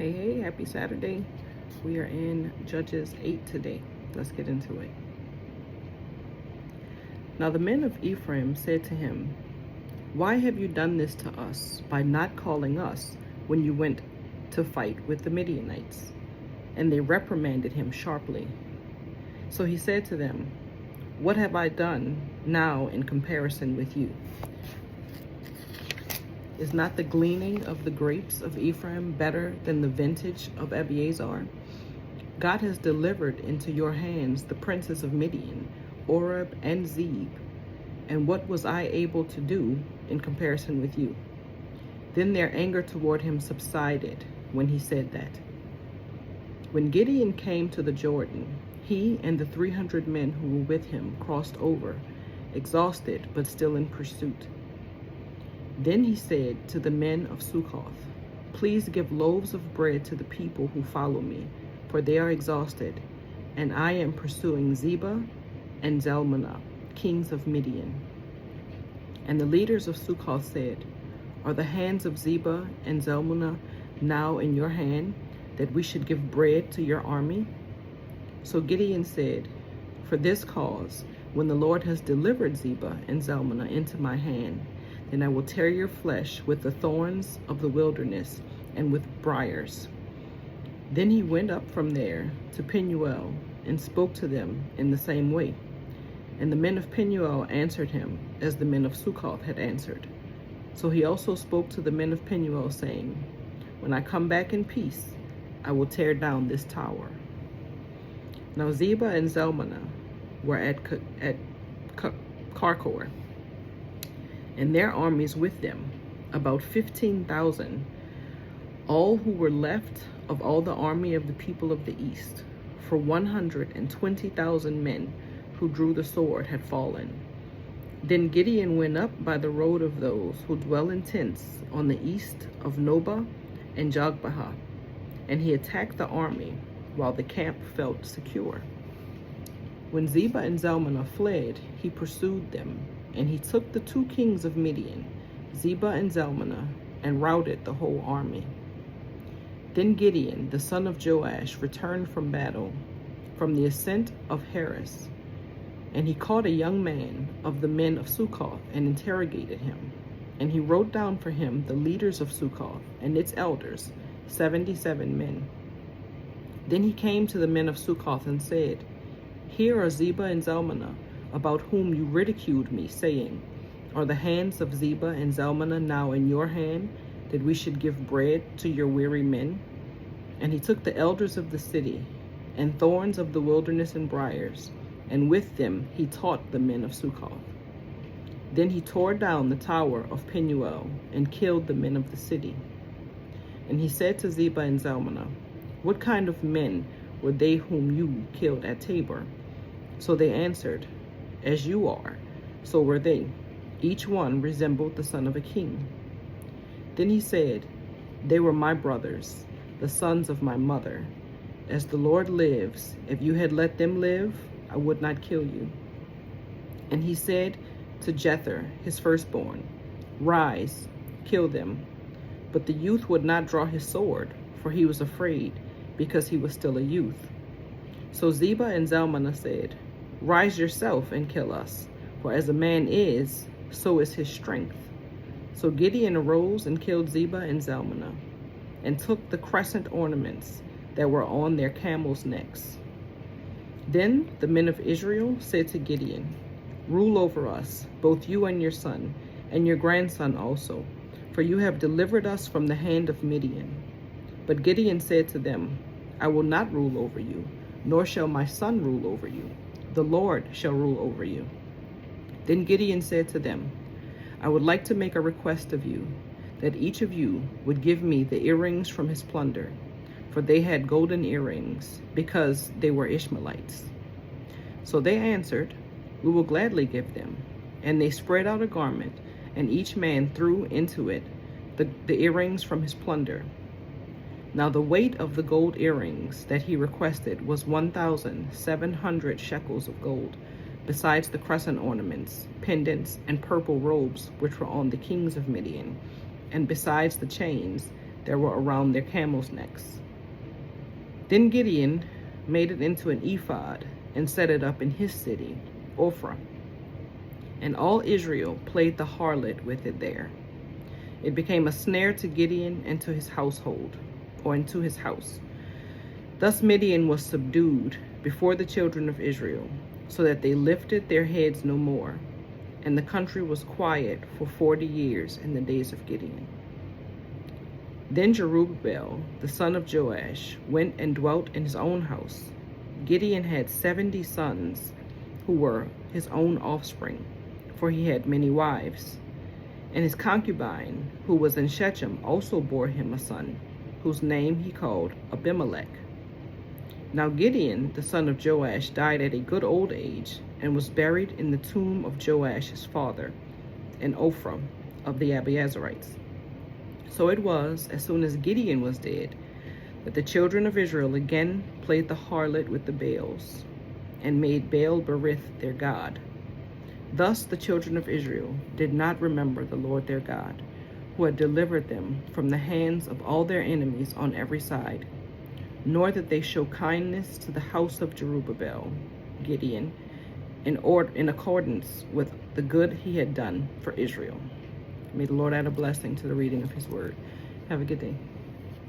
Hey, happy Saturday. We are in Judges 8 today. Let's get into it. Now the men of Ephraim said to him, "Why have you done this to us by not calling us when you went to fight with the Midianites?" And they reprimanded him sharply. So he said to them, "What have I done now in comparison with you? Is not the gleaning of the grapes of Ephraim better than the vintage of Abiezer? God has delivered into your hands the princes of Midian, Oreb and Zeb, and what was I able to do in comparison with you?" Then their anger toward him subsided when he said that. When Gideon came to the Jordan, he and the 300 men who were with him crossed over, exhausted but still in pursuit. Then he said to the men of Sukkoth, "Please give loaves of bread to the people who follow me, for they are exhausted, and I am pursuing Zebah and Zalmunna, kings of Midian." And the leaders of Sukkoth said, "Are the hands of Zebah and Zalmunna now in your hand, that we should give bread to your army?" So Gideon said, "For this cause, when the Lord has delivered Zebah and Zalmunna into my hand, then I will tear your flesh with the thorns of the wilderness and with briars." Then he went up from there to Penuel and spoke to them in the same way. And the men of Penuel answered him as the men of Sukkoth had answered. So he also spoke to the men of Penuel, saying, "When I come back in peace, I will tear down this tower." Now Zebah and Zalmunna were at Karkor, and their armies with them, about 15,000, all who were left of all the army of the people of the east, for 120,000 men who drew the sword had fallen. Then Gideon went up by the road of those who dwell in tents on the east of Nobah and Jogbehah, and he attacked the army while the camp felt secure. When Zebah and Zalmunna fled, he pursued them, and he took the 2 kings of Midian, Zebah and Zalmunna, and routed the whole army. Then Gideon, the son of Joash, returned from battle, from the ascent of Heres, and he caught a young man of the men of Sukkoth and interrogated him. And he wrote down for him the leaders of Sukkoth and its elders, 77 men. Then he came to the men of Sukkoth and said, "Here are Zebah and Zalmunna, about whom you ridiculed me, saying, 'Are the hands of Zebah and Zalmunna now in your hand, that we should give bread to your weary men?' And he took the elders of the city, and thorns of the wilderness and briars, and with them he taught the men of Sukkoth. Then he tore down the tower of Penuel, and killed the men of the city. And he said to Zebah and Zalmunna, 'What kind of men were they whom you killed at Tabor?' So they answered, 'As you are, so were they. Each one resembled the son of a king.' Then he said, 'They were my brothers, the sons of my mother. As the Lord lives, if you had let them live, I would not kill you.' And he said to Jether, his firstborn, 'Rise, kill them.' But the youth would not draw his sword, for he was afraid, because he was still a youth. So Zebah and Zalmunna said, 'Rise yourself and kill us, for as a man is, so is his strength.' So Gideon arose and killed Zebah and Zalmunna, and took the crescent ornaments that were on their camels' necks. Then the men of Israel said to Gideon, 'Rule over us, both you and your son, and your grandson also, for you have delivered us from the hand of Midian.' But Gideon said to them, 'I will not rule over you, nor shall my son rule over you. The Lord shall rule over you.' Then Gideon said to them, 'I would like to make a request of you, that each of you would give me the earrings from his plunder,' for they had golden earrings, because they were Ishmaelites. So they answered, 'We will gladly give them.' And they spread out a garment, and each man threw into it the earrings from his plunder. Now the weight of the gold earrings that he requested was 1,700 shekels of gold, besides the crescent ornaments, pendants, and purple robes which were on the kings of Midian, and besides the chains that were around their camels' necks. Then Gideon made it into an ephod and set it up in his city, Ophrah. And all Israel played the harlot with it there. It became a snare to Gideon and to his household, or into his house. Thus Midian was subdued before the children of Israel, so that they lifted their heads no more. And the country was quiet for 40 years in the days of Gideon. Then Jerubbaal, the son of Joash, went and dwelt in his own house. Gideon had 70 sons who were his own offspring, for he had many wives. And his concubine, who was in Shechem, also bore him a son, whose name he called Abimelech. Now Gideon, the son of Joash, died at a good old age, and was buried in the tomb of Joash his father, in Ophrah of the Abiezrites. So it was, as soon as Gideon was dead, that the children of Israel again played the harlot with the Baals, and made Baal-berith their god. Thus the children of Israel did not remember the Lord their God, who had delivered them from the hands of all their enemies on every side, nor did they show kindness to the house of Jerubbaal, Gideon, in accordance with the good he had done for Israel. May the Lord add a blessing to the reading of his word. Have a good day.